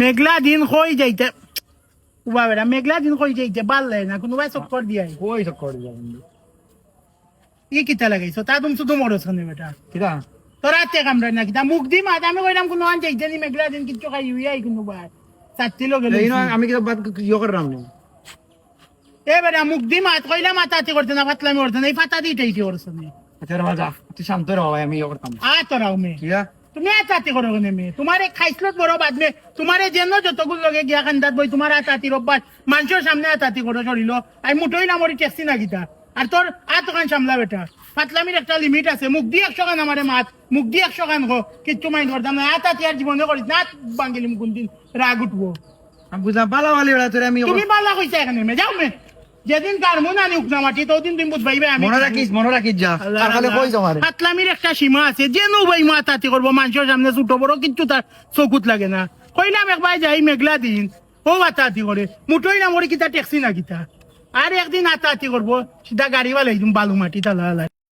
মেঘলা দিন কই যাইতে উবা বেটা মেঘলা দিন কই যাইতে বাড়লে না কোনোবাই চক্কর দিয়াই কই চক্কর দিয়া বন্ধু ই কিতা লাগাইছো তা তুমি শুধু মরছ না বেটা কিরা তোরা তে কামড়াই না কিতা মুখ দি মাত আমি কইলাম কোনো আন যাইতে নি মেঘলা দিন কিচ্ছু খাই উইয়াই কোনোবাই চারটি লোক এই না আমি কিটা বাদ ইয়ে করলাম না এ বেটা মুখ দি মাত কইলাম মাতাতি করতে না ফাতলামি করতে না এই ফাতা দিটাই কি করছ না আচ্ছা রাজা তুই শান্ত রহ ভাই আমি ইয়ে করতাম আ তোরাও মে কিরা তুমি আতাতি করো কেন মে তোমারে খাইছলত বড় বাদ মে তোমারে যেন যতগুলো লগে গিয়া কান্দাত বই তোমার আতাতির অভ্যাস মানুষের সামনে আতাতি করো চলিল আমি মুঠোই না মরি টেস্টি না গিতা আর তোর দোকান সামলা বেটা ফাতলামির একটা লিমিট আছে মুখ দিয়ে 100 গান আমারে মাত মুখ দিয়ে 100 গান গো কিচ্ছু মাইন্ড করতাম না আতাতি আর জীবনে করিস না বাঙ্গিলি মুখ দিন রাগ উঠবো আমি বুঝলাম পালা বালি বেড়া তোরে আমি তুমি বালা কইছা এখানে মে যাও মে যেদিন গারমুন আনি উকনা মাটি তোদিন তুমি বুঝবাইবে আমি মনে রাখিস যা আর খালি কই যামারে ফাতলামির একটা সীমা আছে যে নো ভাই মাতাতি করবো মানুষের সামনে ছোট বড় কিচ্ছু তার চকুত লাগে না কইলাম একবার যাই মেঘলা দিন ও আতাতি করে মুঠোই না মরি কিতা ট্যাক্সি না কিতা আর একদিন আতাতি করবো সিধা গাড়ি বালাই বালু মাটি তালা